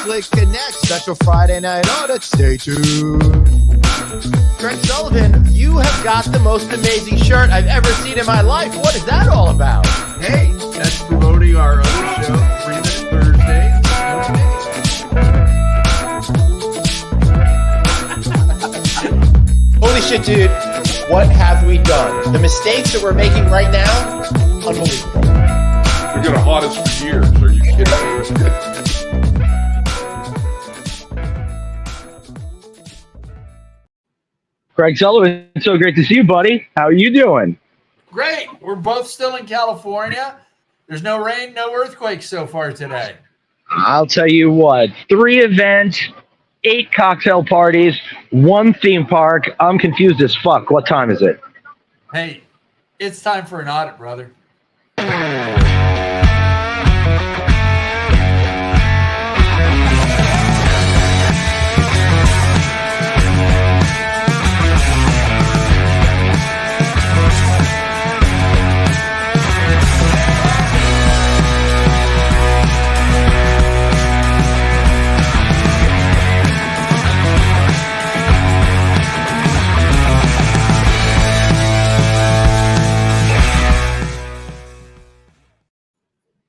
Click Connect, special Friday night audit. Stay tuned. Craig Sullivan, you have got the most amazing shirt I've ever seen in my life. What is that all about? Hey, that's promoting our other show, 3 Minute Thursday. Holy shit, dude. What have we done? The mistakes that we're making right now, unbelievable. We're going to haunt us for years. Are you kidding me? Craig Sullivan, so great to see you, buddy. How are you doing? Great. We're both still in California. There's no rain, no earthquakes so far today. I'll tell you what, 3 events, 8 cocktail parties, 1 theme park. I'm confused as fuck. What time is it? Hey, it's time for an audit, brother.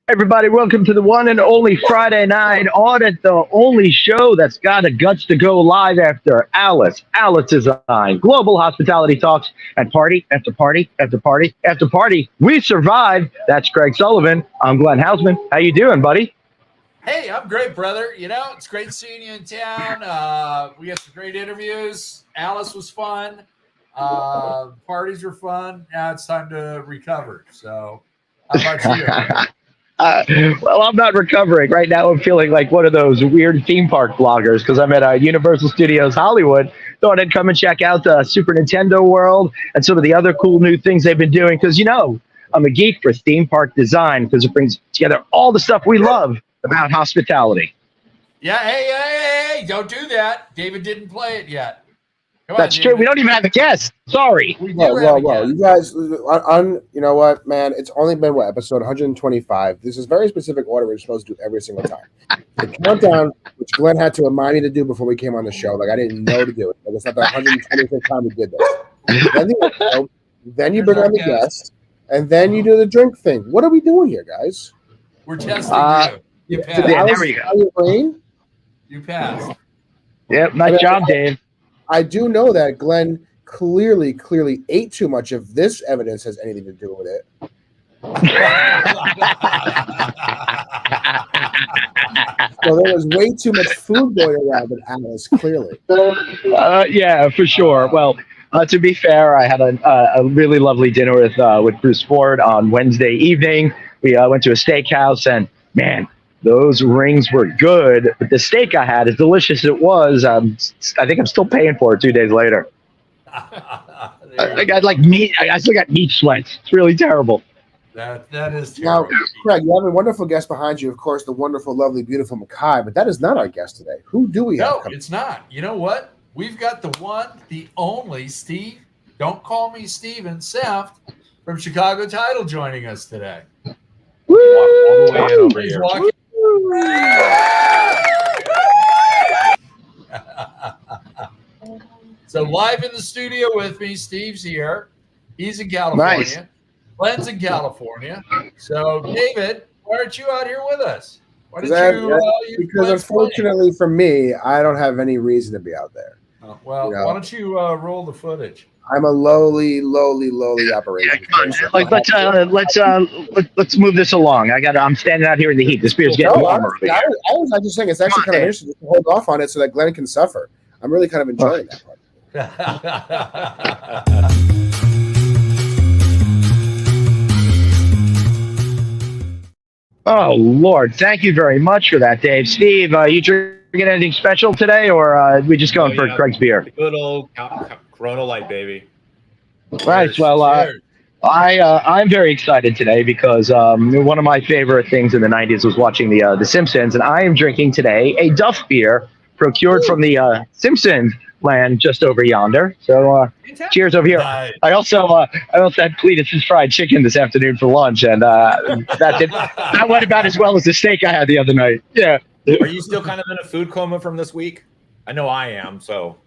Everybody, welcome to the one and only Friday Night Audit, the only show that's got the guts to go live after Alice Design, Global Hospitality Talks, and party after party after party after party. We survived. That's Craig Sullivan. I'm Glenn Hausman. How you doing, buddy? Hey, I'm great, brother. You know, it's great seeing you in town. We got some great interviews. Alice was fun. Parties were fun. Now it's time to recover. So how about you? Well, I'm not recovering. Right now, I'm feeling like one of those weird theme park bloggers because I'm at Universal Studios Hollywood. Thought I'd come and check out the Super Nintendo World and some of the other cool new things they've been doing because, you know, I'm a geek for theme park design because it brings together all the stuff we love about hospitality. Yeah, hey, don't do that. David didn't play it yet. Come That's on, true. We don't even have a guest. Sorry. Well, you guys, you know what, man? It's only been, episode 125. This is very specific order we're supposed to do every single time. The countdown, which Glenn had to remind me to do before we came on the show. Like, I didn't know to do it. Like, it's not the 125th time we did this. Then you bring on the guest, and then you do the drink thing. What are we doing here, guys? We're testing you. You passed. Yeah, there we go. You passed. Yep, nice job, Dave. I do know that Glenn clearly ate too much if this evidence has anything to do with it. So there was way too much food going around with Alice, clearly. Yeah, for sure. Well, to be fair, I had a really lovely dinner with Bruce Ford on Wednesday evening. We went to a steakhouse, and man, those rings were good, but the steak I had, as delicious as it was, I think I'm still paying for it 2 days later. I got like meat. I still got meat sweats. It's really terrible. That is now, terrible. Craig, you have a wonderful guest behind you, of course, the wonderful, lovely, beautiful Makai, but that is not our guest today. Who do we have? No, it's not. You know what? We've got the one, the only Steve, don't call me Steven, Seft from Chicago Title joining us today. Woo! All the way over He's here. walking. So live in the studio with me, Steve's here. He's in California. Nice. Glenn's in California. So David, why aren't you out here with us? Why did Because unfortunately for me, I don't have any reason to be out there. Oh, well, you know, why don't you roll the footage? I'm a lowly operation. Let's move this along. I'm standing out here in the heat. This beer's getting warmer. I was just saying it's actually kind of interesting to hold off on it so that Glenn can suffer. I'm really kind of enjoying that part. Oh Lord, thank you very much for that, Dave. Steve, you drinking anything special today, or are we just going for Craig's beer? Good old Corona Light, baby. Right. Well, I'm very excited today because one of my favorite things in the 90s was watching the Simpsons, and I am drinking today a Duff beer procured from the Simpsons land just over yonder. So cheers over here. Nice. I also had Cletus's fried chicken this afternoon for lunch, and that went about as well as the steak I had the other night. Yeah. Are you still kind of in a food coma from this week? I know I am. So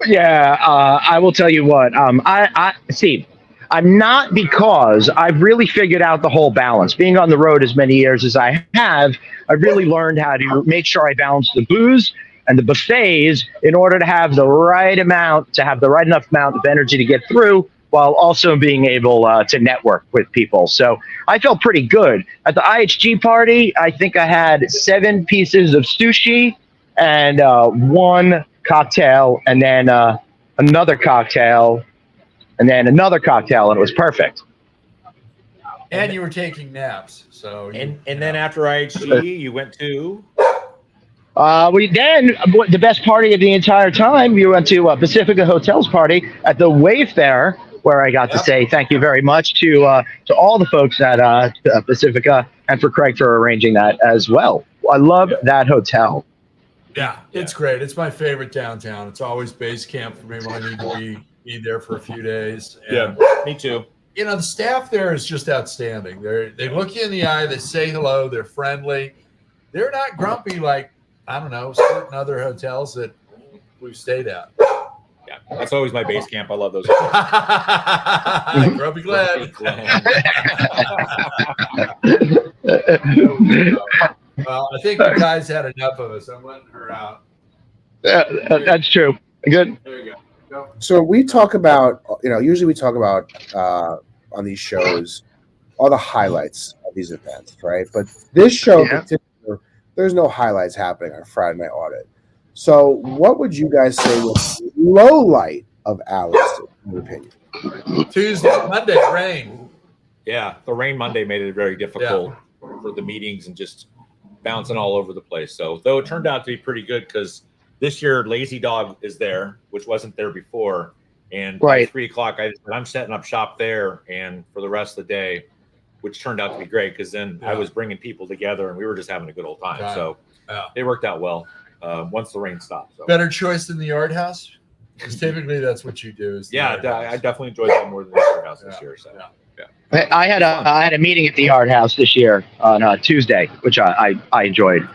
Yeah, I will tell you what. I see. I'm not, because I've really figured out the whole balance. Being on the road as many years as I have, I've really learned how to make sure I balance the booze and the buffets in order to have the right amount, to have the right enough amount of energy to get through, while also being able to network with people. So I felt pretty good. At the IHG party, I think I had 7 pieces of sushi and 1 cocktail, and then another cocktail, and then another cocktail, and it was perfect. And you were taking naps. So and then after IHG, you went to The best party of the entire time, we went to Pacifica Hotel's party at the Wayfair, where I got to say thank you very much to all the folks at Pacifica, and for Craig for arranging that as well. I love that hotel. Yeah, it's great. It's my favorite downtown. It's always base camp for me when I need to be there for a few days. And, me too. You know, the staff there is just outstanding. They look you in the eye, they say hello, they're friendly. They're not grumpy like, I don't know, certain other hotels that we've stayed at. Yeah, that's always my base camp. I love those. Grumpy Glenn. Well, I think you guys had enough of us. I'm letting her out. That's true. Good. There you go. So we talk about, usually we talk about on these shows all the highlights of these events, right? But this show, in particular, there's no highlights happening on Friday Night Audit. So what would you guys say was the low light of Alice, in your opinion? Tuesday, Monday, rain. Yeah, the rain Monday made it very difficult for the meetings and just bouncing all over the place. So though it turned out to be pretty good, because this year Lazy Dog is there, which wasn't there before. And by 3 o'clock, I'm setting up shop there and for the rest of the day, which turned out to be great, because then I was bringing people together and we were just having a good old time. So it worked out well once the rain stopped. So. Better choice than the Yard House? Because typically that's what you do. Is I definitely enjoyed that more than the Yard House this year. So. I had a meeting at the Yard House this year on Tuesday, which I enjoyed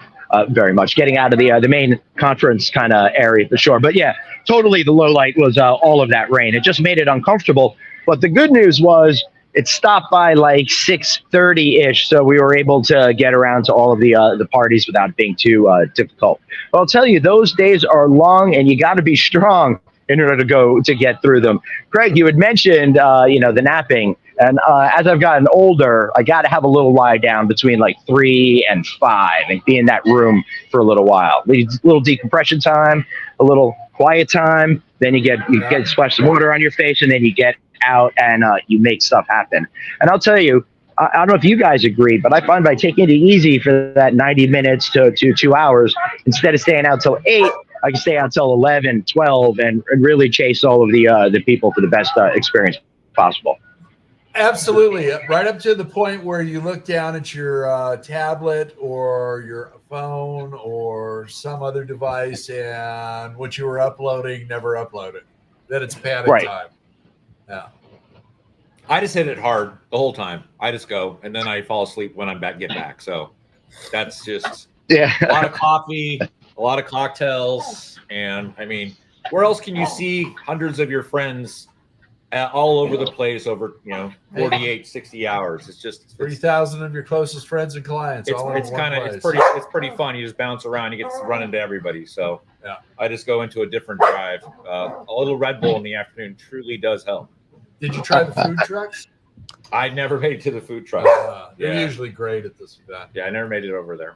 very much. Getting out of the main conference kind of area for sure. But yeah, totally the low light was all of that rain. It just made it uncomfortable. But the good news was it stopped by like 6:30-ish, so we were able to get around to all of the parties without it being too difficult. But I'll tell you, those days are long, and you got to be strong in order to get through them. Craig, you had mentioned the napping. And as I've gotten older, I got to have a little lie down between like 3 and 5 and be in that room for a little while. A little decompression time, a little quiet time. Then you get splash some water on your face, and then you get out and you make stuff happen. And I'll tell you, I don't know if you guys agree, but I find by taking it easy for that 90 minutes to 2 hours, instead of staying out till 8, I can stay out till 11, 12, and really chase all of the people for the best experience possible. Absolutely. Right up to the point where you look down at your tablet or your phone or some other device, and what you were uploading never uploaded. Then it's panic time. Yeah. I just hit it hard the whole time. I just go, and then I fall asleep when get back. So that's just a lot of coffee, a lot of cocktails. And I mean, where else can you see hundreds of your friends all over the place over 48, 60 hours? It's just 3,000 of your closest friends and clients. It's pretty fun. You just bounce around, you get to run into everybody. So I just go into a different drive. A little Red Bull in the afternoon truly does help. Did you try the food trucks? I never made it to the food trucks. They're usually great at this event. Yeah, I never made it over there.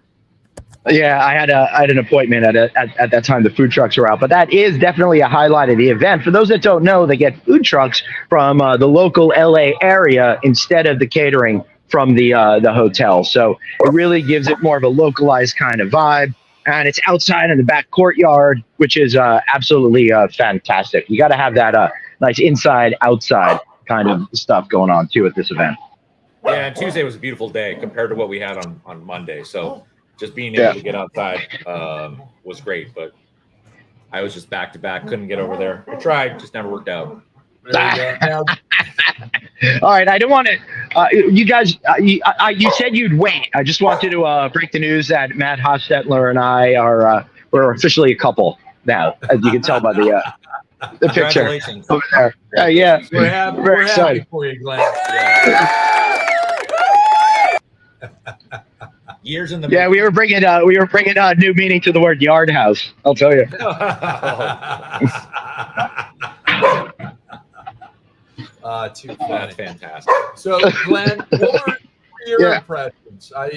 Yeah, I had an appointment at that time. The food trucks were out, but that is definitely a highlight of the event. For those that don't know, they get food trucks from the local LA area instead of the catering from the hotel. So it really gives it more of a localized kind of vibe. And it's outside in the back courtyard, which is absolutely fantastic. You got to have that nice inside outside kind of stuff going on too at this event. Yeah, and Tuesday was a beautiful day compared to what we had on Monday. So just being able to get outside was great, but I was just back to back, couldn't get over there. I tried, just never worked out. All right, I don't want You guys, you said you'd wait. I just wanted to break the news that Matt Hostetler and I are we're officially a couple now, as you can tell by the picture Congratulations. over there. Yeah, We're happy for you, Glenn. Years in the Yeah, we were bringing new meaning to the word yard house. I'll tell you. Too funny. That's fantastic. So, Glenn, what were your Yeah. impressions? I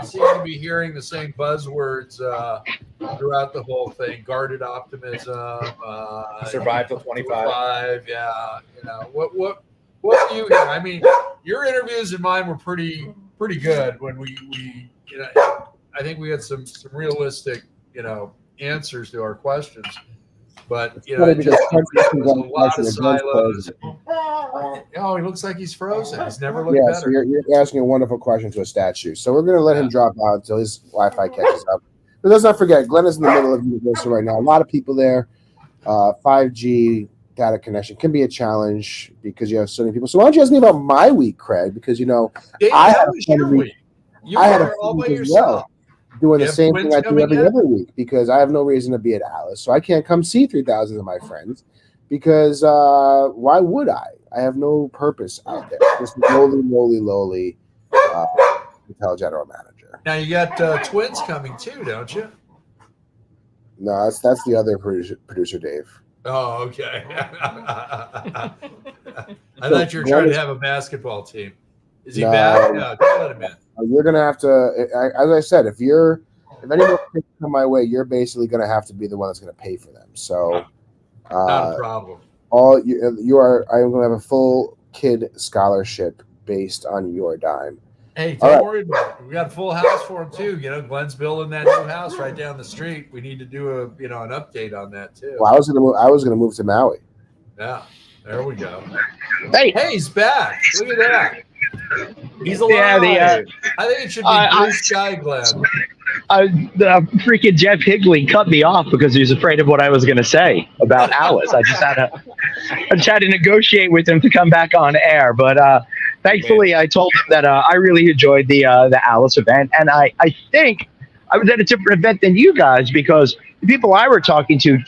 seem to be hearing the same buzzwords throughout the whole thing: guarded optimism, Survived till 25. Yeah, what do you hear? I mean, your interviews and mine were pretty good when we I think we had some realistic answers to our questions. But it was a lot of silos. Oh, he looks like he's frozen. He's never looked better. So you're asking a wonderful question to a statue. So we're going to let him drop out until his Wi-Fi catches up. But let's not forget, Glenn is in the middle of Universal right now. A lot of people there. 5G data connection can be a challenge because you have so many people. So why don't you ask me about my week, Craig? Because Dave, I how had was your week. You I had were a all by week as yourself. well, doing You the have same twins thing I do coming every yet? other week because I have no reason to be at Alice. So I can't come see 3,000 of my friends because why would I? I have no purpose out there. Just lowly hotel general manager. Now you got twins coming too, don't you? No, that's the other producer Dave. Oh, okay. I thought you were trying to have a basketball team. Is he back? No, don't let him in. You're gonna have to, as I said, if anyone come my way, you're basically gonna have to be the one that's gonna pay for them. So, Not a problem. all you are, I'm gonna have a full kid scholarship based on your dime. Hey, don't worry about it. We got a full house for him too. Glenn's building that new house right down the street. We need to do an update on that too. Well, I was gonna move to Maui. Yeah, there we go. Hey, he's back. Look at that. He's alive. Yeah, I think it should be Blue Sky Glenn. the freaking Jeff Higley cut me off because he was afraid of what I was going to say about Alice. I just had to negotiate with him to come back on air. But thankfully, I told him that I really enjoyed the Alice event, and I think I was at a different event than you guys because the people I were talking to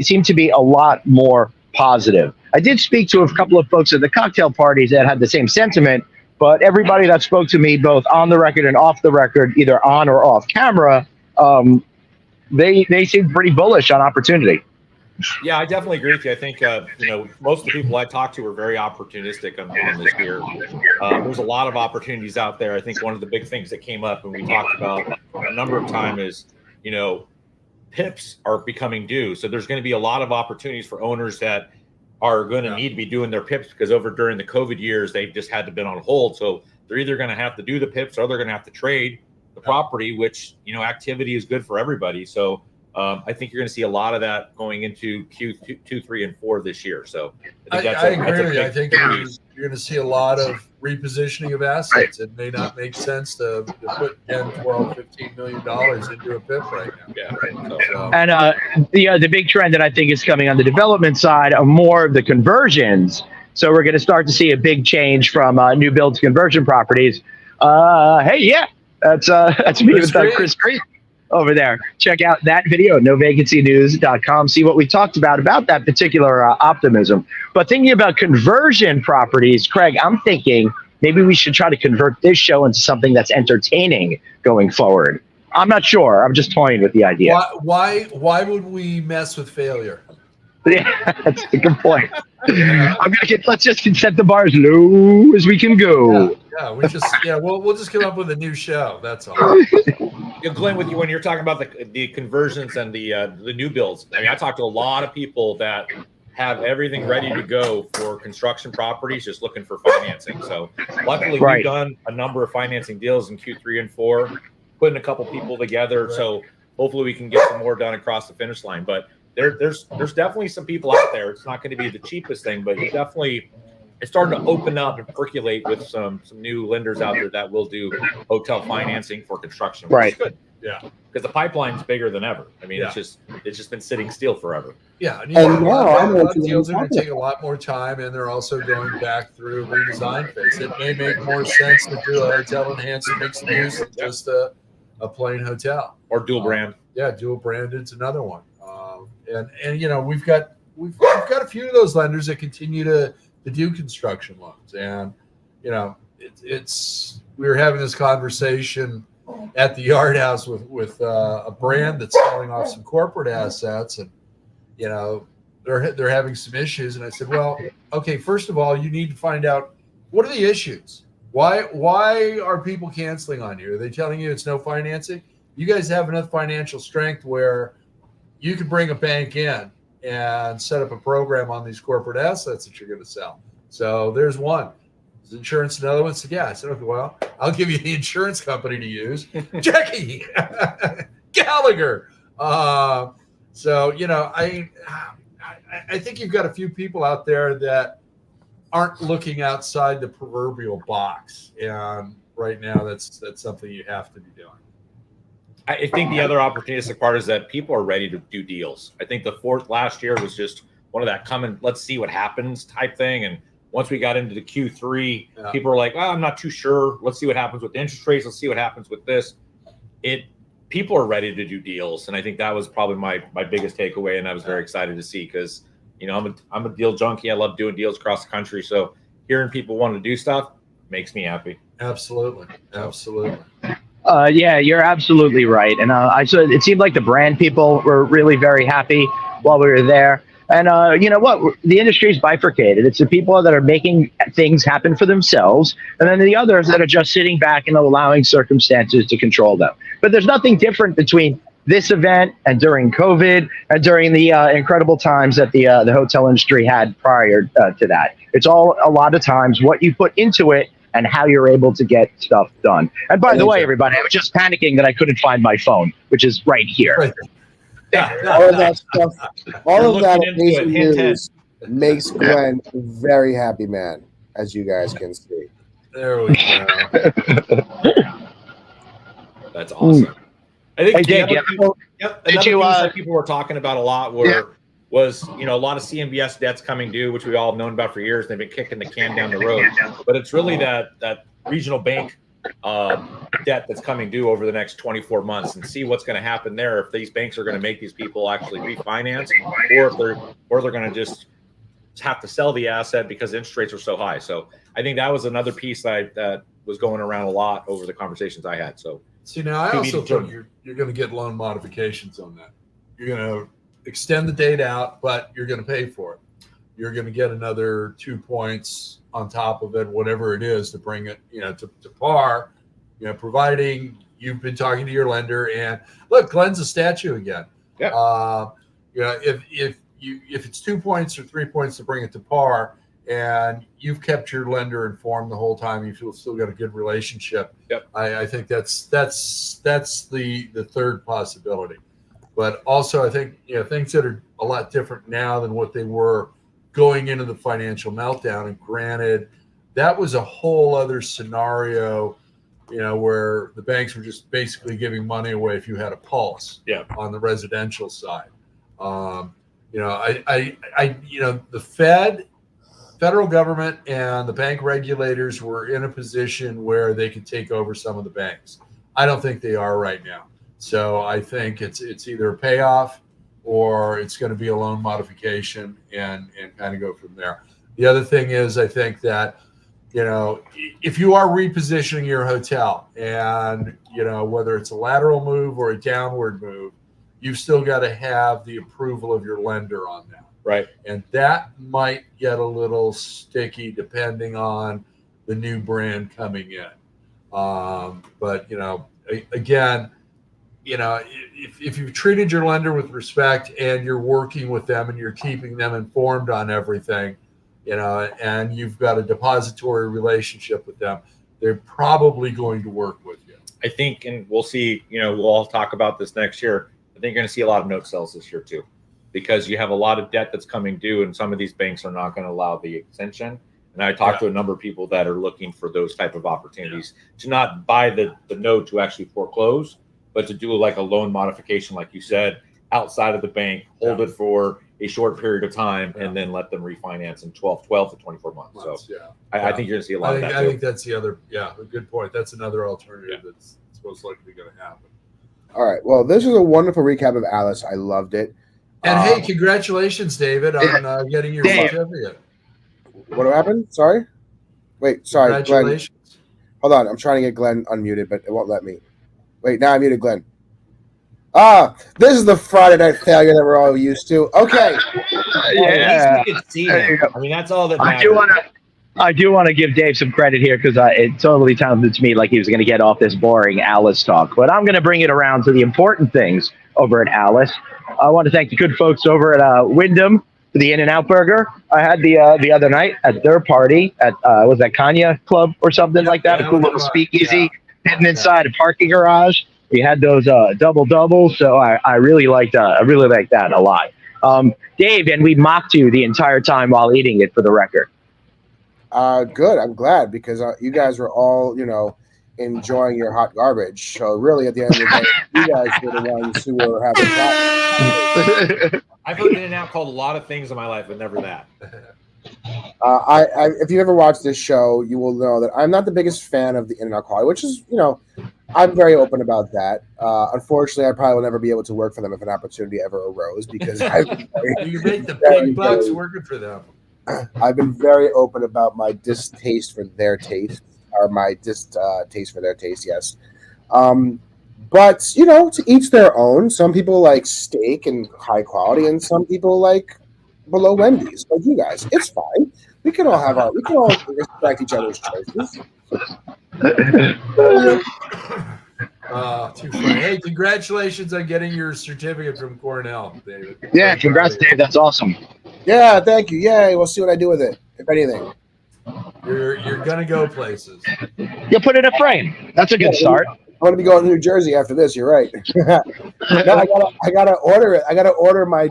seemed to be a lot more positive. I did speak to a couple of folks at the cocktail parties that had the same sentiment. But everybody that spoke to me, both on the record and off the record, either on or off camera, they seemed pretty bullish on opportunity. Yeah, I definitely agree with you. I think most of the people I talked to were very opportunistic on this year. There's a lot of opportunities out there. I think one of the big things that came up and we talked about a number of times is PIPs are becoming due. So there's going to be a lot of opportunities for owners that are going to need to be doing their PIPs because during the COVID years, they've just had to been on hold. So they're either going to have to do the PIPs or they're going to have to trade the property, which, activity is good for everybody. So I think you're going to see a lot of that going into Q2, 3, and 4 this year. So I agree with you. I think you're going to see a lot of repositioning of assets. It may not make sense to put 10, 12, $15 million into a PIP right now. Yeah. And the big trend that I think is coming on the development side are more of the conversions. So we're going to start to see a big change from new build to conversion properties. That's me with Chris Green over there. Check out that video, novacancynews.com. See what we talked about that particular optimism. But thinking about conversion properties, Craig, I'm thinking maybe we should try to convert this show into something that's entertaining going forward. I'm not sure. I'm just toying with the idea. Why would we mess with failure? Yeah, that's a good point. Let's just set the bar as low as we can go. We'll just come up with a new show. That's all. Glenn, with you when you're talking about the conversions and the new builds. I mean, I talked to a lot of people that have everything ready to go for construction properties, just looking for financing. So luckily, we've done a number of financing deals in Q3 and 4, putting a couple people together. So hopefully we can get some more done across the finish line. But there's definitely some people out there. It's not going to be the cheapest thing, but it's starting to open up and percolate with some new lenders out there that will do hotel financing for construction. Which is good. Yeah. Because the pipeline's bigger than ever. I mean, Yeah. it's just been sitting still forever. Yeah, and, And a now I know lot what of you're deals are going talking to take a lot more time, and they're also going back through a redesign phase. It may make more sense to do a hotel enhanced mixed use than just a plain hotel Or dual brand. Yeah, dual branded's another one. And you know, we've got a few of those lenders that continue to do construction loans, and you know, it's we were having this conversation at the Yard House with a brand that's selling off some corporate assets, and you know, they're having some issues. And I said, well, okay, first of all, you need to find out what are the issues. Why are people canceling on you? Are they telling you it's no financing? You guys have enough financial strength where you can bring a bank in and set up a program on these corporate assets that you're going to sell. So there's one. Is insurance another one? So yeah, I said, okay, well, I'll give you the insurance company to use. Jackie Gallagher. So, you know, I think you've got a few people out there that aren't looking outside the proverbial box. And right now that's something you have to be doing. I think the other opportunistic part is that people are ready to do deals. I think the fourth last year was just one of that come and let's see what happens type thing. And once we got into the Q3, people were like, well, I'm not too sure. Let's see what happens with the interest rates. Let's see what happens with this. People are ready to do deals. And I think that was probably my biggest takeaway. And I was very excited to see because, you know, I'm a deal junkie. I love doing deals across the country. So hearing people want to do stuff makes me happy. Absolutely. Absolutely. Yeah, you're absolutely right. And I saw it seemed like the brand people were really very happy while we were there. And you know what? The industry is bifurcated. It's the people that are making things happen for themselves, and then the others that are just sitting back and allowing circumstances to control them. But there's nothing different between this event and during COVID and during the incredible times that the hotel industry had prior to that. It's all a lot of times what you put into it and how you're able to get stuff done. And by the way, everybody, I was just panicking that I couldn't find my phone, which is right here. Right. All of that stuff, all of that amazing news makes Glenn a very happy man, as you guys can see. There we go. That's awesome. I think Hey, another piece that people were talking about a lot was, you know, a lot of CMBS debts coming due, which we all have known about for years. They've been kicking the can down the road, but it's really that regional bank debt that's coming due over the next 24 months, and see what's going to happen there. If these banks are going to make these people actually refinance, or they're going to just have to sell the asset because interest rates are so high. So I think that was another piece that was going around a lot over the conversations I had. So see, now I also think you're going to get loan modifications on that. You're going to extend the date out, but you're going to pay for it. You're going to get another 2 points on top of it, whatever it is, to bring it, you know, to par, you know, providing you've been talking to your lender. And look, Glenn's a statue again. Yeah. You know, if it's 2 points or 3 points to bring it to par, and you've kept your lender informed the whole time, you feel still got a good relationship. Yep. I think that's the third possibility. But also, I think, you know, things that are a lot different now than what they were going into the financial meltdown. And granted, that was a whole other scenario, you know, where the banks were just basically giving money away if you had a pulse. Yeah. On the residential side. You know, you know, the federal government and the bank regulators were in a position where they could take over some of the banks. I don't think they are right now. So I think it's either a payoff or it's going to be a loan modification and kind of go from there. The other thing is, I think that, you know, if you are repositioning your hotel and, you know, whether it's a lateral move or a downward move, you've still got to have the approval of your lender on that. Right. And that might get a little sticky depending on the new brand coming in. But, you know, again, you know, if you've treated your lender with respect and you're working with them and you're keeping them informed on everything, you know, and you've got a depository relationship with them, they're probably going to work with you. I think, and we'll see, you know, we'll all talk about this next year. I think you're going to see a lot of note sales this year too, because you have a lot of debt that's coming due, and some of these banks are not going to allow the extension. And I talked to a number of people that are looking for those type of opportunities to not buy the note to actually foreclose, but to do like a loan modification, like you said, outside of the bank, hold it for a short period of time, and then let them refinance in 12 to 24 months. So I think you're going to see a lot of that. I think that's the other, a good point. That's another alternative that's most likely going to happen. All right. Well, this is a wonderful recap of Alice. I loved it. And hey, congratulations, David, on getting your certificate. What happened? Sorry? Wait, sorry. Congratulations. Glenn. Hold on. I'm trying to get Glenn unmuted, but it won't let me. Wait, now I muted Glenn. This is the Friday night failure that we're all used to. Okay. Yeah. You can see him. I mean, that's all that matters. I do want to give Dave some credit here because it totally sounded to me like he was going to get off this boring Alice talk. But I'm going to bring it around to the important things over at Alice. I want to thank the good folks over at Wyndham for the In-N-Out Burger I had the other night at their party at was that Kanya Club or something like that? A cool little speakeasy hidden inside a parking garage. We had those double doubles, so I really liked that a lot. Dave, and we mocked you the entire time while eating it, for the record. Good. I'm glad because you guys were all, enjoying your hot garbage. So really, at the end of the day, you guys were the ones who were having fun. I've heard In-N-Out called a lot of things in my life, but never that. If you ever watched this show, you will know that I'm not the biggest fan of the In-N-Out quality, which is, I'm very open about that. Unfortunately, I probably will never be able to work for them if an opportunity ever arose because you make the big bucks working for them. I've been very open about my distaste for their taste, or my distaste for their taste. Yes, but to each their own. Some people like steak and high quality, and some people like below Wendy's, like you guys. It's fine. We can all respect each other's choices. Too funny. Hey, congratulations on getting your certificate from Cornell, David. Yeah, congrats, Dave. That's awesome. Yeah, thank you. Yay. We'll see what I do with it, if anything. You're gonna go places. You'll put it in a frame. That's a good start. I'm gonna be going to New Jersey after this. You're right. No, I gotta order it. I gotta order my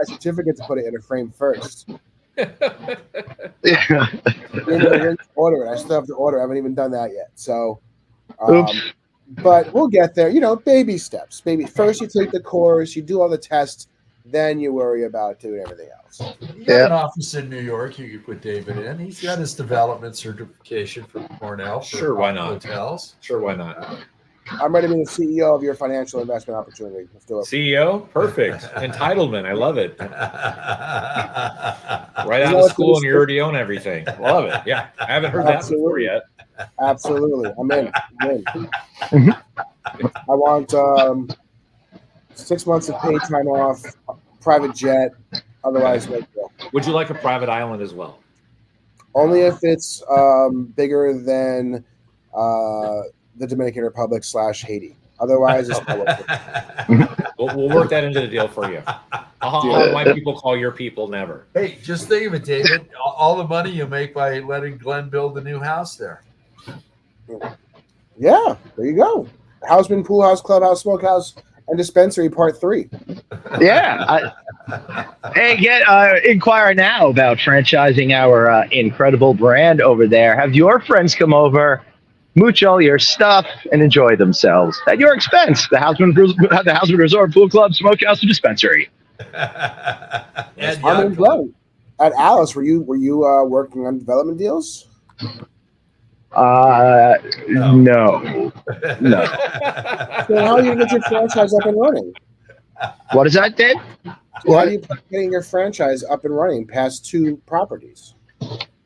certificate to put it in a frame first. Order it. I still have to order. I haven't even done that yet. So, but we'll get there. Baby steps. First, you take the course, you do all the tests, then you worry about doing everything else. You got an office in New York you could put David in. He's got his development certification from Cornell. Sure, why not? Hotels. Sure, why not? I'm ready to be the CEO of your financial investment opportunity. Let's do it. CEO? Perfect. Entitlement. I love it. Right out of school and you already own everything. Love it. Yeah. I haven't heard that before yet. Absolutely. I'm in. I want 6 months of paid time off, private jet. Otherwise, no deal. Would you like a private island as well? Only if it's bigger than the Dominican Republic / Haiti. Otherwise, it's not worth it. We'll work that into the deal for you. I'll my people call your people never. Hey, just think of it, David. All the money you make by letting Glenn build a new house there. Yeah, there you go. Houseman, pool house, clubhouse, smokehouse, and dispensary part 3. Yeah. Inquire now about franchising our incredible brand over there. Have your friends come over, mooch all your stuff, and enjoy themselves at your expense. The Houseman Resort Pool Club, Smokehouse, and Dispensary. I'm Glenn. At Alice, were you working on development deals? No. So how are you going to get your franchise up and running? What is that, Dave? So how are you getting your franchise up and running past 2 properties?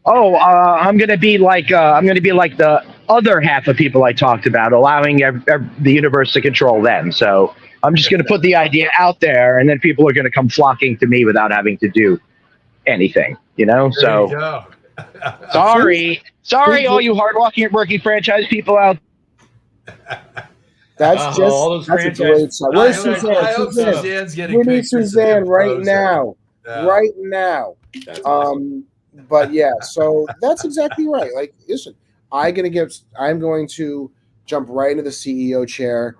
Oh, I'm gonna be like the other half of people I talked about, allowing the universe to control them. So I'm just gonna put the idea out there, and then people are gonna come flocking to me without having to do anything. So sorry, all you hardworking franchise people out. That's a great sign. Where's Suzanne? I hope Suzanne's getting. We need Suzanne right now. Right now. But yeah, so that's exactly right. Like, listen, I'm going to jump right into the CEO chair.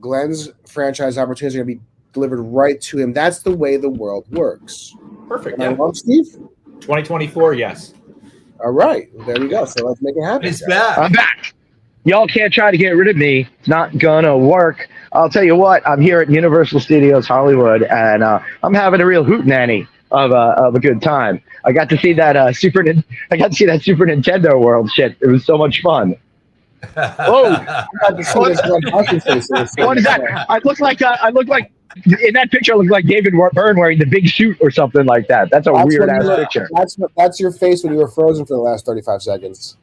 Glenn's franchise opportunity is going to be delivered right to him. That's the way the world works. Perfect. Am I wrong, Steve? 2024, yes. All right. There we go. So let's make it happen. He's back. I'm back. Y'all can't try to get rid of me. It's not gonna work. I'll tell you what. I'm here at Universal Studios Hollywood, and I'm having a real hootenanny of a good time. I got to see that I got to see that Super Nintendo World shit. It was so much fun. Oh, Got to see this one Bucky face in this what is that? I look like in that picture. I look like David Byrne wearing the big suit or something like that. That's a weird ass picture. That's your face when you were frozen for the last 35 seconds.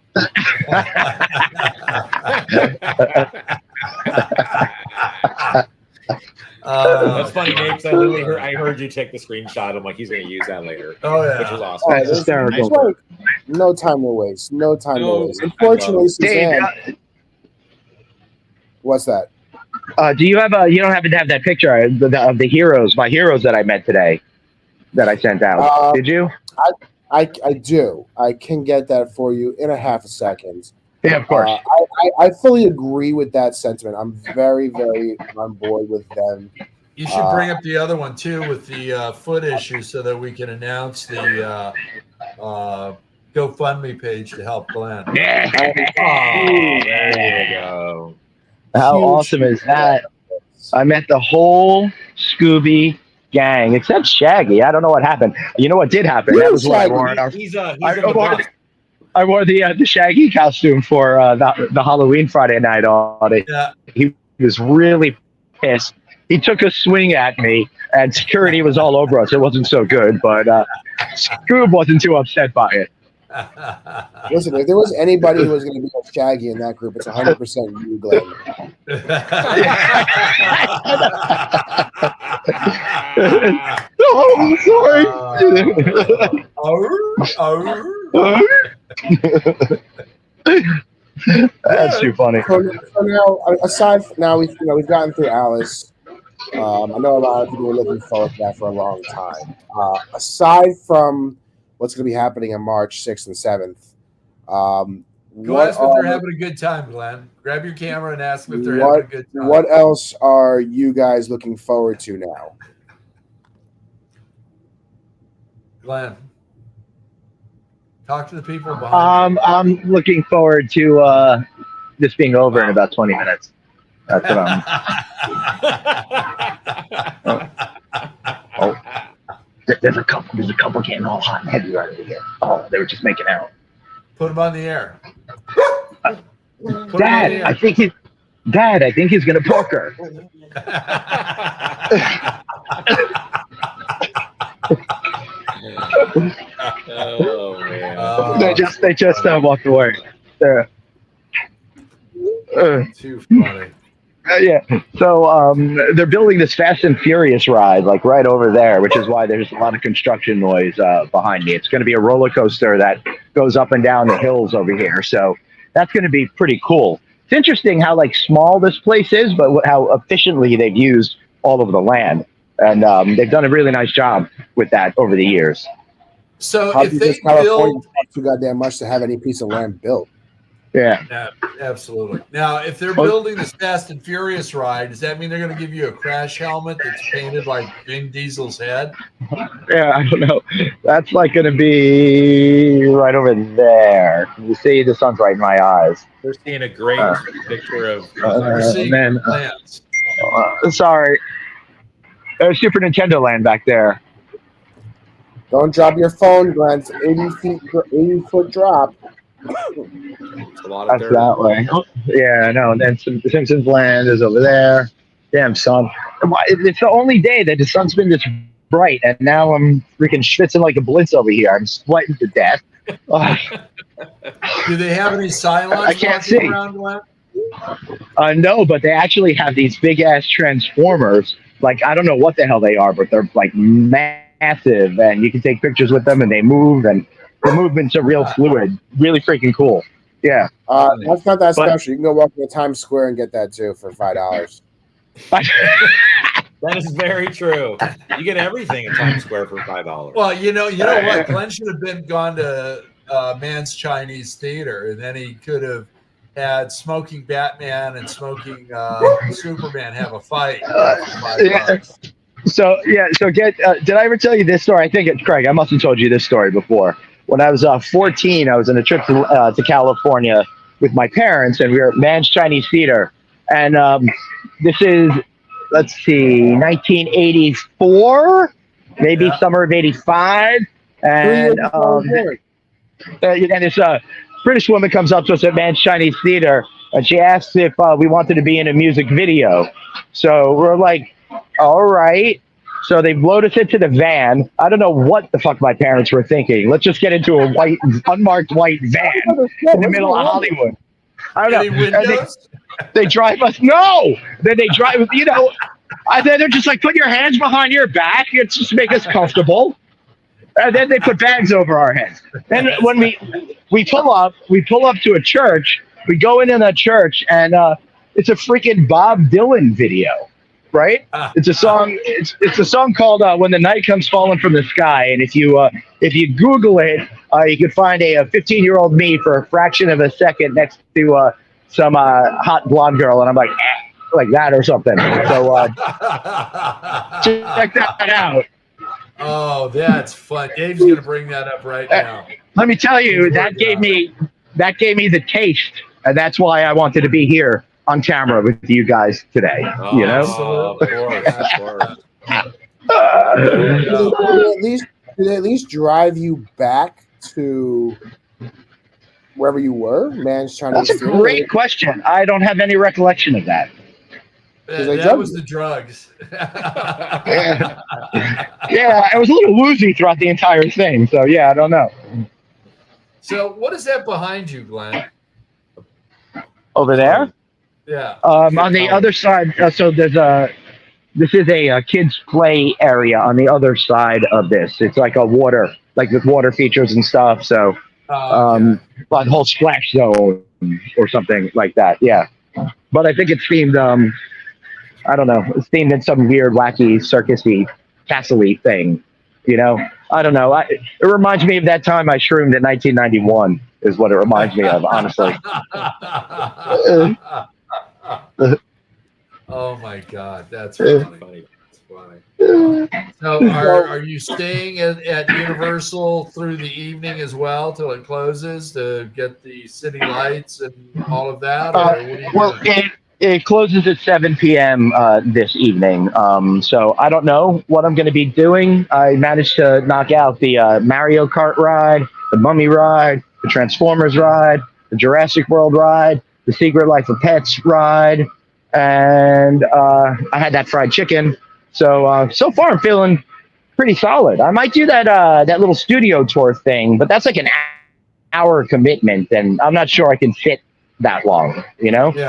That's funny, Nate. 'Cause I heard you take the screenshot. I'm like, he's going to use that later. Oh, yeah. Which was awesome. That's hysterical. It's like, no time to waste. No time to waste. Unfortunately, Suzanne. What's that? Do you have you don't happen to have that picture of the heroes, my heroes that I met today, that I sent out? Did you? I do. I can get that for you in a half a second. Yeah, of course. I fully agree with that sentiment. I'm very, very on board with them. You should bring up the other one too with the foot issue so that we can announce the GoFundMe page to help Glenn. Yeah. There you go. How Huge awesome is that? I met the whole Scooby gang except Shaggy. I don't know what happened. You know what did happen? That was what I wore. He's in the box. I wore the Shaggy costume for the Halloween Friday night audit. Yeah. He was really pissed. He took a swing at me, and security was all over us. It wasn't so good, but Scoob wasn't too upset by it. Listen, if there was anybody who was going to be a Shaggy in that group, it's 100% you, Glenn. Oh, sorry. That's too funny. So now, aside from now, we've gotten through Alice. I know a lot of people were looking forward to that for a long time. Aside from what's going to be happening on March 6th and 7th, Go ask if they're having a good time, Glenn. Grab your camera and ask them if they're having a good time. What else are you guys looking forward to now? Glenn, talk to the people behind you. I'm looking forward to this being over in about 20 minutes. That's what I'm. There's a couple getting all hot and heavy right over here. Oh, they were just making out. Put them on the air. Dad, I think he's gonna poke her. Oh man! They just walked away. Too funny. Yeah. So they're building this Fast and Furious ride, like right over there, which is why there's a lot of construction noise behind me. It's going to be a roller coaster that goes up and down the hills over here. So that's going to be pretty cool. It's interesting how like small this place is, but how efficiently they've used all of the land, and they've done a really nice job with that over the years. So How if do they California build, cost too goddamn much to have any piece of land built? Yeah. absolutely. Now, if they're building this Fast and Furious ride, does that mean they're going to give you a crash helmet that's painted like Vin Diesel's head? Yeah, I don't know. That's like going to be right over there. You see, the sun's right in my eyes. We're seeing a great picture of. You're seeing plans. Sorry. There's Super Nintendo Land back there. Don't drop your phone, Glenn. It's 80-foot drop. It's a lot of That's dirt. that way. Yeah, I know. And then Simpsons Land is over there. Damn, sun. It's the only day that the sun's been this bright, and now I'm freaking schwitzing like a blitz over here. I'm sweating to death. Do they have any Cylons I can't walking see. around, Glenn? No, but they actually have these big ass transformers. Like, I don't know what the hell they are, but they're like massive, and you can take pictures with them, and they move, and the movement's are real fluid. Really freaking cool. Yeah. That's not that special. You can go walk to Times Square and get that too for $5. That is very true. You get everything in Times Square for $5. Well, you know what? Glenn should have gone to Man's Chinese Theater, and then he could have had Smoking Batman and Smoking Superman have a fight. So did I ever tell you this story? I think it's Craig. I must have told you this story before. When I was 14, I was on a trip to California with my parents, and we were at Man's Chinese Theater. And this is, let's see, 1984, maybe summer of 85. And this British woman comes up to us at Man's Chinese Theater, and she asks if we wanted to be in a music video. So we're like, all right. So they load us into the van. I don't know what the fuck my parents were thinking. Let's just get into a unmarked white van in the middle of Hollywood. I don't know. Windows? They drive us. No. Then they drive. They're just like, put your hands behind your back. It's just make us comfortable. And then they put bags over our heads. Then when we pull up to a church. We go into that church, and it's a freaking Bob Dylan video, right? It's a song. It's a song called "When the Night Comes Falling from the Sky." And if you Google it, you can find a 15-year-old me for a fraction of a second next to some hot blonde girl, and I'm like that or something. So check that out. Oh, that's fun. Dave's gonna bring that up right now. Let me tell you, that gave me the taste, and that's why I wanted to be here on camera with you guys today. Of course. Did they at least drive you back to wherever you were? Man's Chinese That's a great question. I don't have any recollection of that. That was the drugs. Yeah, I was a little woozy throughout the entire thing. So yeah, I don't know. So what is that behind you, Glenn? Over there? Yeah. On the other side, so this is a kids play area on the other side of this. It's like a water, like with water features and stuff. So, like whole splash zone or something like that. Yeah. But I think it's themed, I don't know, it's themed in some weird, wacky, circusy, castle-y thing. I don't know. It reminds me of that time I shroomed in 1991 is what it reminds me of, honestly. Oh my God, that's funny. So are you staying at Universal through the evening as well till it closes to get the city lights and all of that? It closes at 7 p.m. This evening. So I don't know what I'm going to be doing. I managed to knock out the Mario Kart ride, the Mummy ride, the Transformers ride, the Jurassic World ride, the Secret Life of Pets ride, and I had that fried chicken. So so far I'm feeling pretty solid. I might do that little studio tour thing, but that's like an hour commitment, and I'm not sure I can fit that long. Yeah.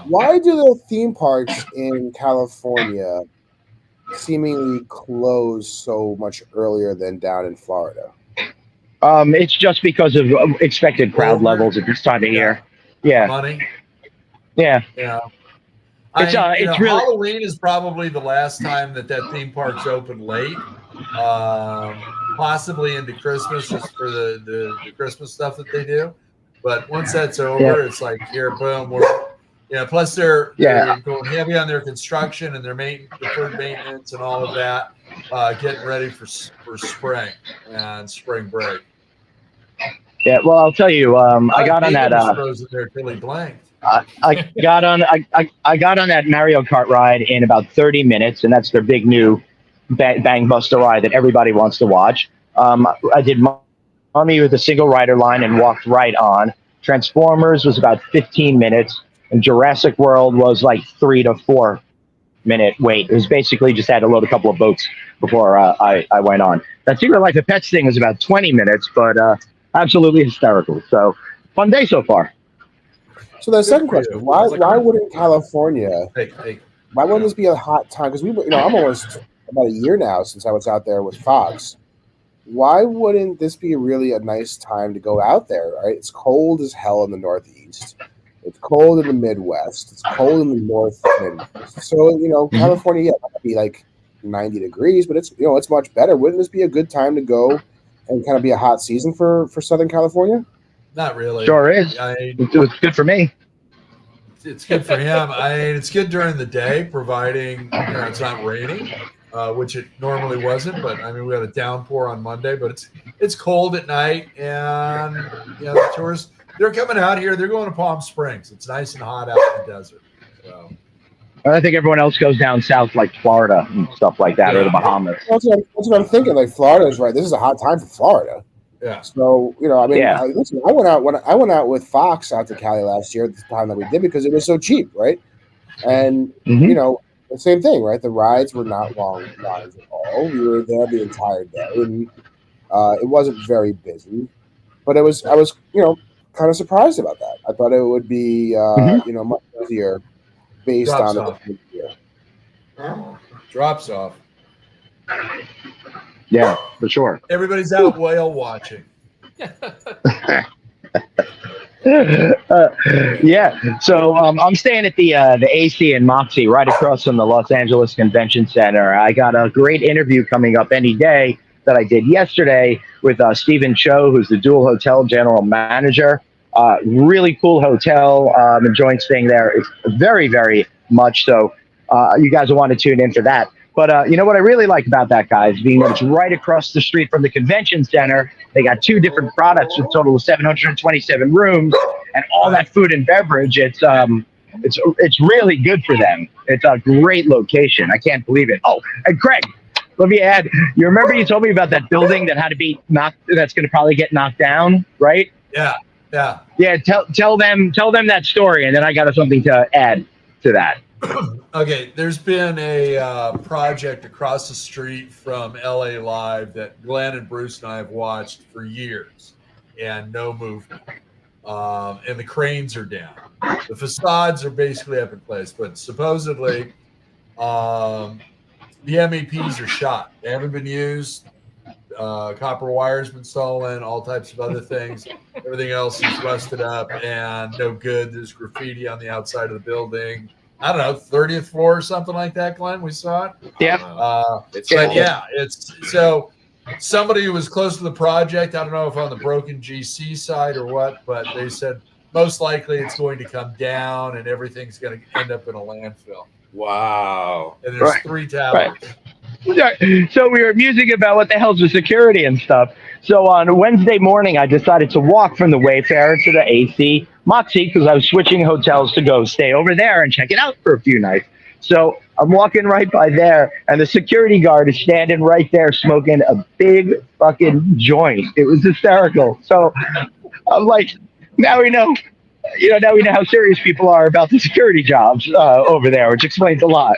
Why do the theme parks in California seemingly close so much earlier than down in Florida? It's just because of expected crowd levels at this time of year. Yeah. Money. Yeah. It's really Halloween is probably the last time that theme park's open late. Possibly into Christmas just for the Christmas stuff that they do. But once that's over, it's like here, boom, plus they're going heavy on their construction and their deferred maintenance and all of that, getting ready for spring and spring break. Yeah, well, I'll tell you, I got on that. They're really blanked. I got on that Mario Kart ride in about 30 minutes, and that's their big new Bang Buster ride that everybody wants to watch. I did Mummy with a single rider line and walked right on. Transformers was about 15 minutes, and Jurassic World was like 3 to 4 minute wait. It was basically just had to load a couple of boats before I went on. That Secret Life of Pets thing was about 20 minutes, but absolutely hysterical. So fun day so far. So the second question: Why wouldn't California? Why wouldn't this be a hot time? Because I'm almost about a year now since I was out there with Fox. Why wouldn't this be really a nice time to go out there? Right? It's cold as hell in the Northeast. It's cold in the Midwest. It's cold in the North Midwest. So California might be like 90 degrees, but it's much better. Wouldn't this be a good time to go and kind of be a hot season for Southern California? Not really. Sure is. It's good for me. It's good for him. It's good during the day, providing it's not raining, which it normally wasn't. But we had a downpour on Monday, but it's cold at night, and the they're coming out here. They're going to Palm Springs. It's nice and hot out in the desert. So. I think everyone else goes down south, like Florida and stuff like that, or the Bahamas. That's what I'm thinking. Like Florida's right. This is a hot time for Florida. Yeah. So I mean, Yeah. listen, I went out with Fox out to Cali last year at the time that we did because it was so cheap, right? And Mhm. the same thing, right? The rides were not long rides at all. We were there the entire day, and it wasn't very busy. But I was kind of surprised about that. I thought it would be much busier based Drops on off. the year. Drops off. Yeah, for sure. Everybody's out whale watching. Yeah. So I'm staying at the AC in Moxie, right across from the Los Angeles Convention Center. I got a great interview coming up any day that I did yesterday with Stephen Cho, who's the Dual Hotel General Manager. Really cool hotel. I'm enjoying staying there. It's very, very much so. You guys will want to tune in for that. But you know what I really like about that, guys, being that it's right across the street from the convention center. They got 2 different products with a total of 727 rooms and all that food and beverage. It's really good for them. It's a great location. I can't believe it. Oh, and Craig, let me add. You remember you told me about that building that had to be knocked? That's going to probably get knocked down, right? Yeah. Yeah. Yeah. Tell them that story, and then I got something to add to that. Okay, there's been a project across the street from LA Live that Glenn and Bruce and I have watched for years, and no movement. And the cranes are down. The facades are basically up in place, but supposedly the MEPs are shot. They haven't been used. Copper wire's been stolen, all types of other things. Everything else is rusted up and no good. There's graffiti on the outside of the building. I don't know, 30th floor or something like that, Glenn. We saw it. Yeah. But yeah, it's so somebody who was close to the project. I don't know if on the broken GC side or what, but they said most likely it's going to come down and everything's going to end up in a landfill. Wow. And there's 3 towers. So we were musing about what the hell's with security and stuff. So on Wednesday morning, I decided to walk from the Wayfarer to the AC Moxie because I was switching hotels to go stay over there and check it out for a few nights. So I'm walking right by there, and the security guard is standing right there smoking a big fucking joint. It was hysterical. So I'm like, now we know how serious people are about the security jobs over there, which explains a lot.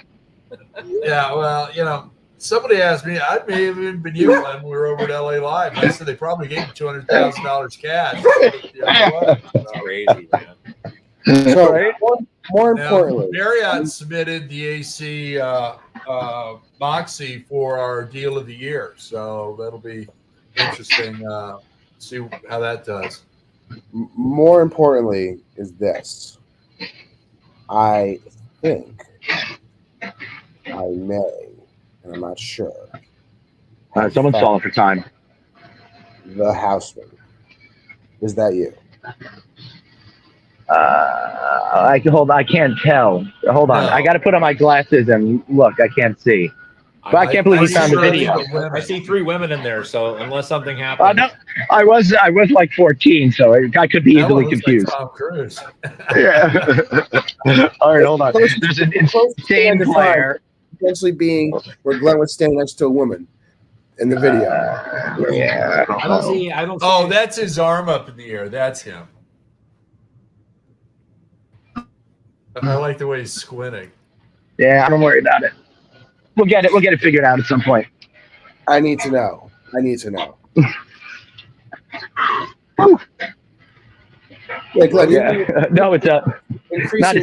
Yeah, well, somebody asked me, I may have even been you when we were over at LA Live. I said they probably gave you $200,000 cash. That's crazy, man. So Right? more Now, importantly, Marriott submitted the AC Moxie for our deal of the year, so that'll be interesting. See how that does. more importantly is this. I think I may, and I'm not sure. Someone's stalling for time. The Houseman. Is that you? I can't tell. Hold on. No. I got to put on my glasses and look. I can't see. But I can't believe we found the video. I see 3 women in there, so unless something happens. No, I was like 14, so I could be That one easily looks confused. like Tom Cruise. Yeah. All right, hold on. There's an insane player. Potentially being where Glenn was standing next to a woman in the video. Yeah. I don't see. Oh, that's his arm up in the air. That's him. I like the way he's squinting. Yeah, I don't worry about it. We'll get it figured out at some point. I need to know. Yeah, Glenn, No, it's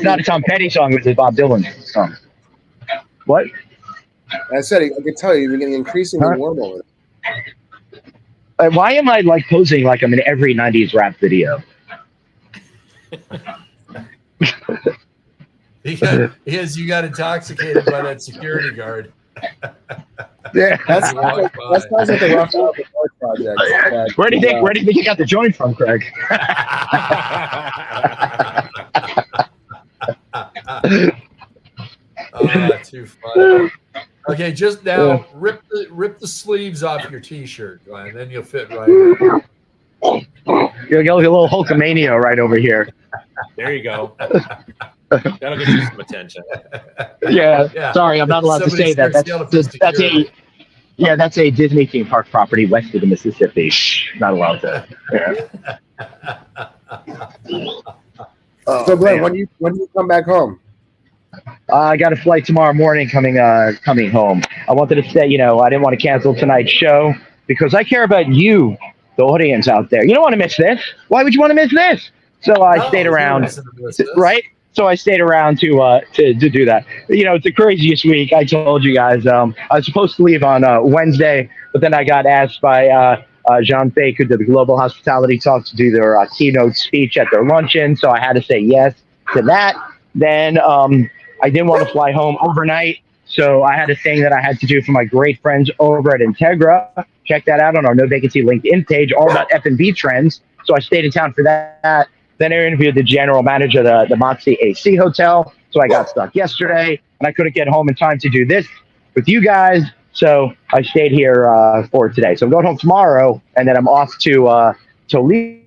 not a Tom Petty song. It's a Bob Dylan song. What? I said I could tell you're getting increasingly warm over there. Why am I like posing like I'm in every 90s rap video? Because you got intoxicated by that security guard. Yeah. That sounds like a rough project. Where do you think you got the joint from, Craig? Too funny. Okay, just now rip the sleeves off your t-shirt, Glenn, then you'll fit right in. You're a little Hulkamania right over here. There you go. That'll get you some attention. Yeah. Sorry, I'm not allowed to say that. That's a Disney theme park property west of the Mississippi. Not allowed to. Yeah. So Glenn, when do you come back home? I got a flight tomorrow morning coming home. I wanted to say, I didn't want to cancel tonight's show because I care about you, the audience out there. You don't want to miss this. Why would you want to miss this? So I stayed around, right? So I stayed around to do that. It's the craziest week. I told you guys. I was supposed to leave on Wednesday, but then I got asked by Jean Fake, who did the Global Hospitality Talk, to do their keynote speech at their luncheon. So I had to say yes to that. Then I didn't want to fly home overnight, so I had a thing that I had to do for my great friends over at Integra. Check that out on our No Vacancy LinkedIn page, all about F&B trends. So I stayed in town for that. Then I interviewed the general manager of the Moxie AC Hotel. So I got stuck yesterday, and I couldn't get home in time to do this with you guys. So I stayed here for today. So I'm going home tomorrow, and then I'm off to Toledo,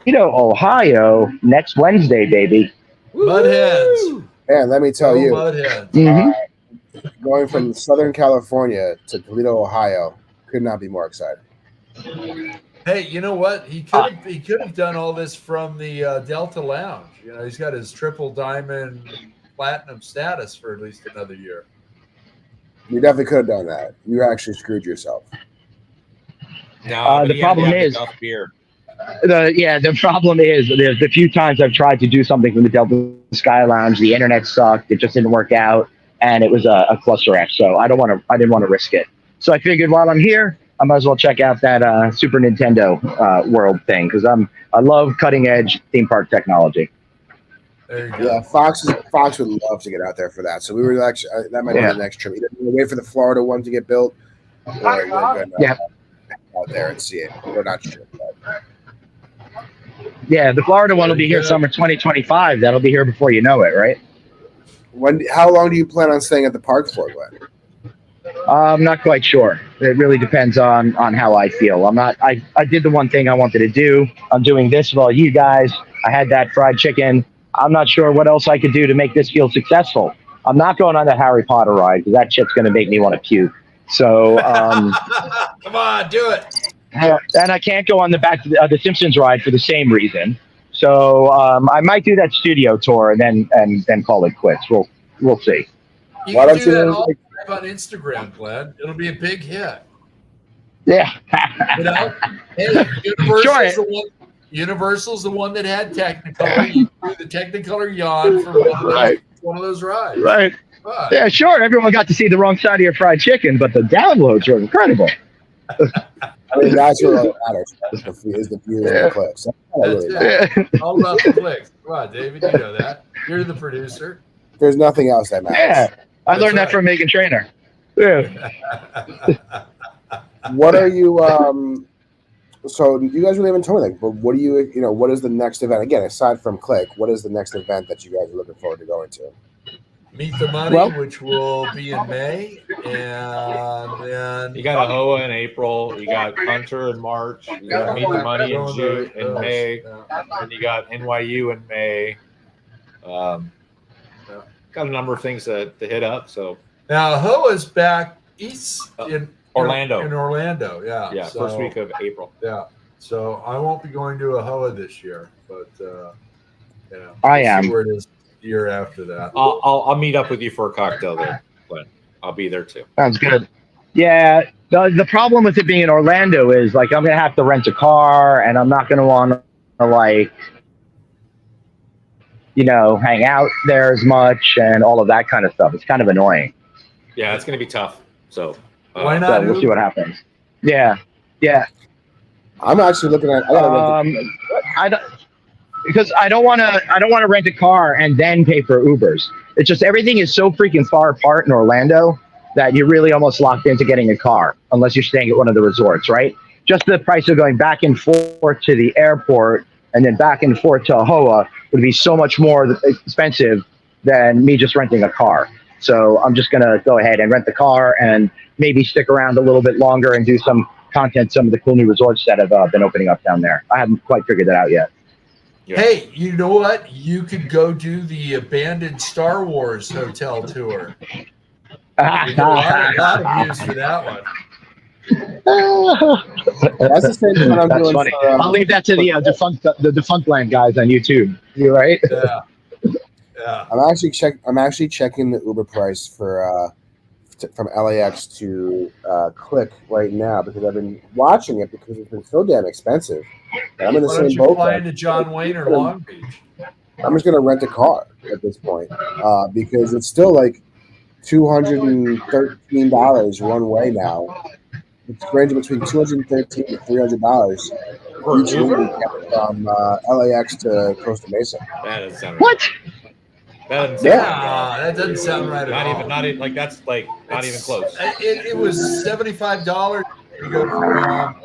Ohio next Wednesday, baby. Mudheads. Man, let me tell you, going from Southern California to Toledo, Ohio, could not be more excited. Hey, you know what? He could have done all this from the Delta Lounge. He's got his triple diamond platinum status for at least another year. You definitely could have done that. You actually screwed yourself. No, the problem is beer. The problem is there's the few times I've tried to do something from the Delta Sky Lounge, the internet sucked. It just didn't work out, and it was a cluster F. So I didn't want to risk it. So I figured while I'm here, I might as well check out that Super Nintendo World thing because I love cutting edge theme park technology. There you go. Yeah, Fox would love to get out there for that. So we were actually that might be the next trip. Either wait for the Florida one to get built, or out there and see it. We're not sure. But. Yeah, the Florida one will be here summer 2025. That'll be here before you know it, right? How long do you plan on staying at the park for, Glenn? I'm not quite sure. It really depends on how I feel. I did the one thing I wanted to do. I'm doing this with all you guys. I had that fried chicken. I'm not sure what else I could do to make this feel successful. I'm not going on the Harry Potter ride because that shit's going to make me want to puke. So, come on, do it. And I can't go on the Simpsons ride for the same reason. So I might do that studio tour and then call it quits. We'll see. You can do that all on Instagram, Glenn. It'll be a big hit. Yeah. Hey, Universal's the one that had Technicolor. You do the Technicolor yawn for one of those rides. Right. But, yeah, sure. Everyone got to see the wrong side of your fried chicken, but the downloads were incredible. I mean, that's what matters. Is the views and the clicks. All about the clicks. Come on, David, you know that. You're the producer. There's nothing else that matters. Yeah, I learned that from Megan Trainor. Yeah. What are you? So you guys really haven't told me, but what do you? What is the next event? Again, aside from Click, what is the next event that you guys are looking forward to going to? Meet the Money, which will be in May, and then you got a HOA in April. You got Hunter in March. You got Meet the Money in June, in May, and you got NYU in May. Got a number of things to hit up. So now HOA's back east in Orlando. In Orlando, yeah. Yeah, so, first week of April. Yeah. So I won't be going to a HOA this year, but I am. Where it is year after that. I'll meet up with you for a cocktail there, Glenn. I'll be there too. Sounds good. Yeah. The problem with it being in Orlando is I'm gonna have to rent a car, and I'm not gonna want to hang out there as much and all of that kind of stuff. It's kind of annoying. Yeah, it's gonna be tough. So why not? So we'll see what happens. Yeah. I'm actually looking at. Because I don't want to rent a car and then pay for Ubers. It's just everything is so freaking far apart in Orlando that you're really almost locked into getting a car unless you're staying at one of the resorts, right? Just the price of going back and forth to the airport and then back and forth to Ahoa would be so much more expensive than me just renting a car. So I'm just going to go ahead and rent the car and maybe stick around a little bit longer and do some content some of the cool new resorts that have been opening up down there. I haven't quite figured that out yet. Yeah. Hey, you know what? You could go do the abandoned Star Wars hotel tour. You get a lot of views for that one. That's the same thing I'm That's doing funny. for. I'll leave that to the defunct land guys on YouTube. You right? Yeah. Yeah. I'm actually checking the Uber price for from LAX to Click right now because I've been watching it because it's been so damn expensive. And I'm in the Why don't same you boat. fly into John Wayne or Long Beach? I'm just gonna rent a car at this point because it's still like $213 one way now. It's ranging between $213 and $300 For each Uber? week from LAX to Costa Mesa. That doesn't sound right. What? That doesn't sound right. Yeah, that doesn't sound right at all. Not even like that's like not even close. It was $75 to go from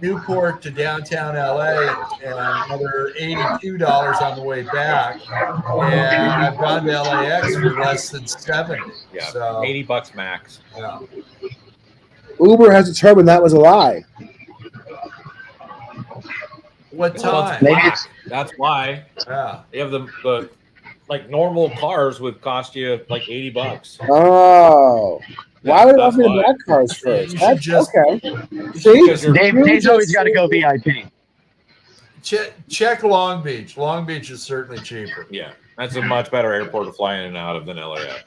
Newport to downtown LA and another $82 on the way back. And I've gone to LAX for less than 70. Yeah, So, $80 max. yeah. Uber has determined that was a lie. What Well, time? it's black. That's why Yeah. you have the like normal cars would cost you like $80. Oh. Why would it That's offer you why. black cars You first? should That's just- okay. Because See? you're- Dave's always got to go VIP. Check Long Beach. Long Beach is certainly cheaper. Yeah, that's a much better airport to fly in and out of than LAX.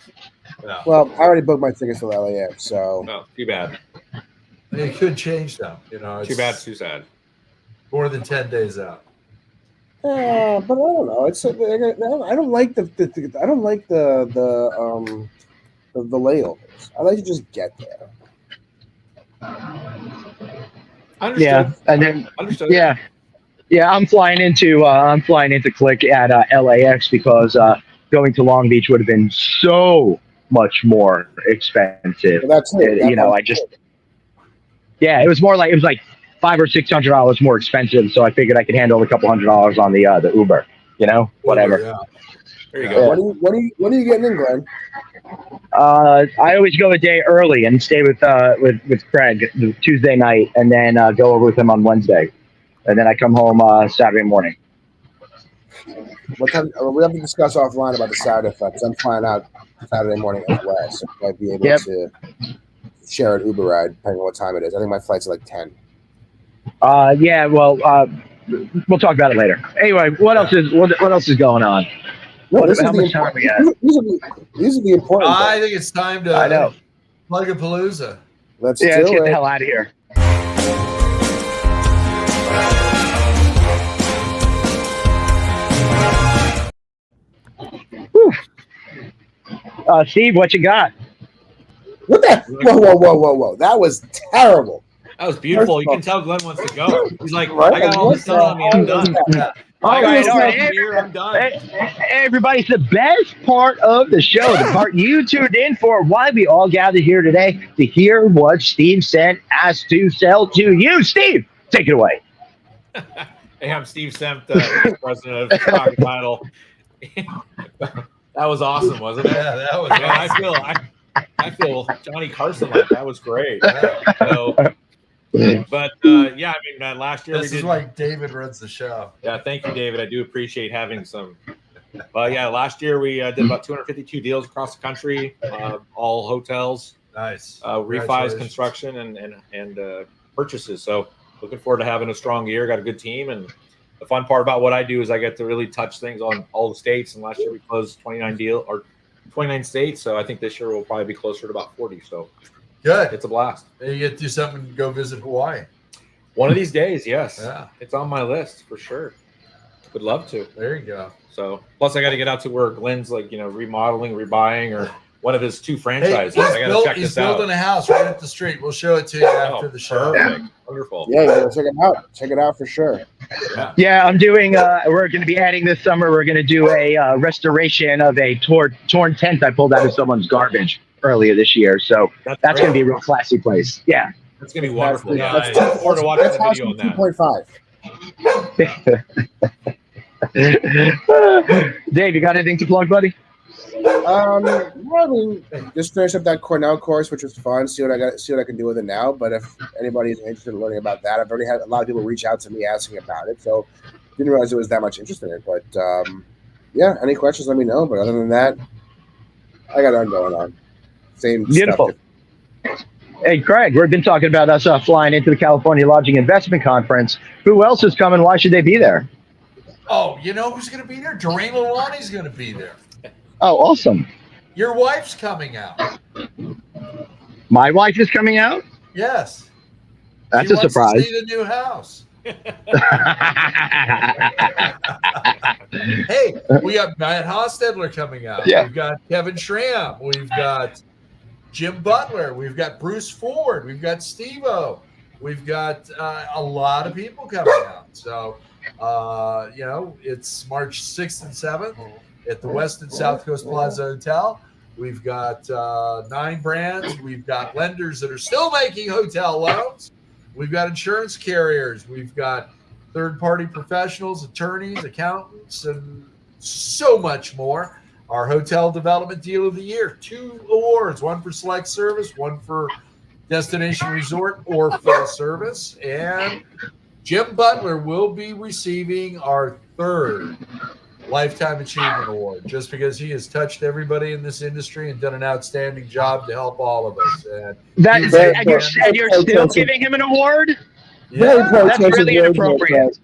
Yeah. Well, I already booked my tickets to LAX, so No, too bad. It could change them. You know, it's Too bad. Too sad. more than 10 days out. but I don't know. It's I don't like the layovers. I like to just get there. Understood. Yeah, and then Understood. yeah, I'm flying into Click at LAX because going to Long Beach would have been so much more expensive. But that's it. You know, it was like $500 or $600 more expensive. So I figured I could handle a couple $100 on the Uber. You know, whatever. Yeah. There you Yeah. go. What are you getting in, Glenn? I always go a day early and stay with Craig the Tuesday night, and then go over with him on Wednesday, and then I come home Saturday morning. What time? We have to discuss offline about the Saturday effects. I'm flying out Saturday morning as well, so I might be able to share an Uber ride depending on what time it is. I think my flight's at like 10. Yeah, well, we'll talk about it later. Anyway, what else is going on? No, How much time we got? These are the important I things. think it's time to I know. plug a palooza. Let's Yeah, let's do get the it. hell out of here. Whew. Steve, what you got? What the? Whoa. That was terrible. That was beautiful. You can tell Glenn wants to go. He's like, Right? I got all this done on me. I'm done. I got all all right. this here. I'm done. Hey, everybody, it's the best part of the show, the part you tuned in for, why we all gathered here today to hear what Steve Sent has to sell to you. Steve, take it away. Hey, I'm Steve Sempt, president of Crocodile. That was awesome, wasn't it? Yeah, that was Man, I feel Johnny Carson like that was great. So, but yeah, I mean, last year This we is did. why David runs the show. Yeah, thank you, David. I do appreciate having some. Yeah, last year we did about 252 deals across the country, all hotels, Nice. refis, Congratulations. construction, and purchases. So looking forward to having a strong year. Got a good team, and the fun part about what I do is I get to really touch things on all the states. And last year we closed 29 states. So I think this year we'll probably be closer to about 40. So Good. it's a blast. You get to do something and go visit Hawaii. One of these days, yes. Yeah. It's on my list for sure. Would love to. There you go. So plus I got to get out to where Glenn's like, remodeling, rebuying, or one of his two Hey, franchises. I got to check he's this out. building a house right up the street. We'll show it to you after the show. Perfect. Wonderful. Yeah, check it out. Check it out for sure. Yeah, I'm doing. We're going to be adding this summer. We're going to do a restoration of a torn tent I pulled out of someo's garbage earlier this year. So that's great. going to be a real classy place. Yeah. That's gonna be wonderful. That's- Yeah, I that's- look forward to watching That's the house video on that. 2.5. Dave, you got anything to plug, buddy? Well, I mean, just finished up that Cornell course, which was fun. See what I can do with it now. But if anybody's interested in learning about that, I've already had a lot of people reach out to me asking about it. So didn't realize there was that much interest in it. But yeah, any questions, let me know. But other than that, I got nothing going on. Same Beautiful. stuff. Hey, Craig, we've been talking about us flying into the California Lodging Investment Conference. Who else is coming? Why should they be there? Oh, you know who's going to be there? Doreen Lalani's going to be there. Oh, awesome. Your wife's coming out. My wife is coming out? Yes. That's She a wants surprise. To see the new house. Hey, we got Matt Hostetler coming out. Yeah. We've got Kevin Schramm. We've got Jim Butler. We've got Bruce Ford. We've got Steve-O. We've got a lot of people coming out. So, it's March 6th and 7th at the West and South Coast Plaza Hotel. We've got 9 brands. We've got lenders that are still making hotel loans. We've got insurance carriers. We've got third-party professionals, attorneys, accountants, and so much more. Our Hotel Development Deal of the Year, 2 awards, one for select service, one for destination resort or full service. And Jim Butler will be receiving our 3rd Lifetime Achievement Award, just because he has touched everybody in this industry and done an outstanding job to help all of us. And you're still giving him an award? Yeah, that's really inappropriate.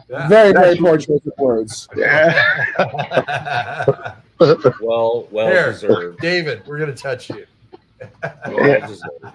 Yeah. Very poor choice of words. Well Here, deserved. David, we're going to touch you. Well deserved.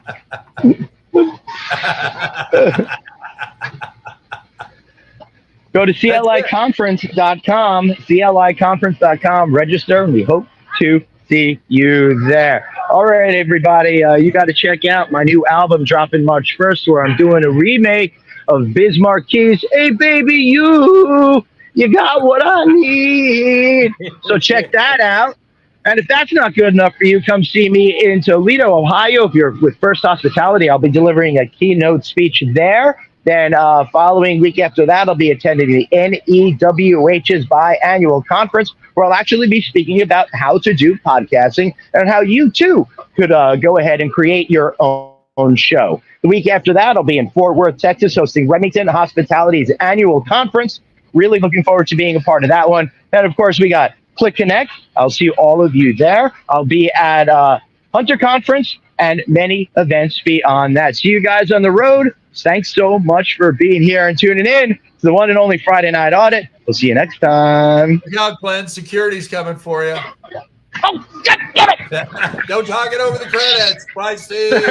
Go to CLIconference.com, register, and we hope to see you there. All right, everybody, you got to check out my new album dropping March 1st, where I'm doing a remake of Biz Marquis' Hey Baby You got what I need. So check that out. And if that's not good enough for you, come see me in Toledo, Ohio. If you're with First Hospitality, I'll be delivering a keynote speech there. Then following week after that, I'll be attending the NEWH's biannual conference, where I'll actually be speaking about how to do podcasting and how you, too, could go ahead and create your own show. The week after that, I'll be in Fort Worth, Texas, hosting Remington Hospitality's annual conference. Really looking forward to being a part of that one. And, of course, we got Click Connect. I'll see all of you there. I'll be at Hunter Conference and many events beyond that. See you guys on the road. Thanks so much for being here and tuning in to the one and only Friday Night Audit. We'll see you next time. Look out, Glenn. Security's coming for you. Oh, get it! Don't talk it over the credits. Bye, Steve.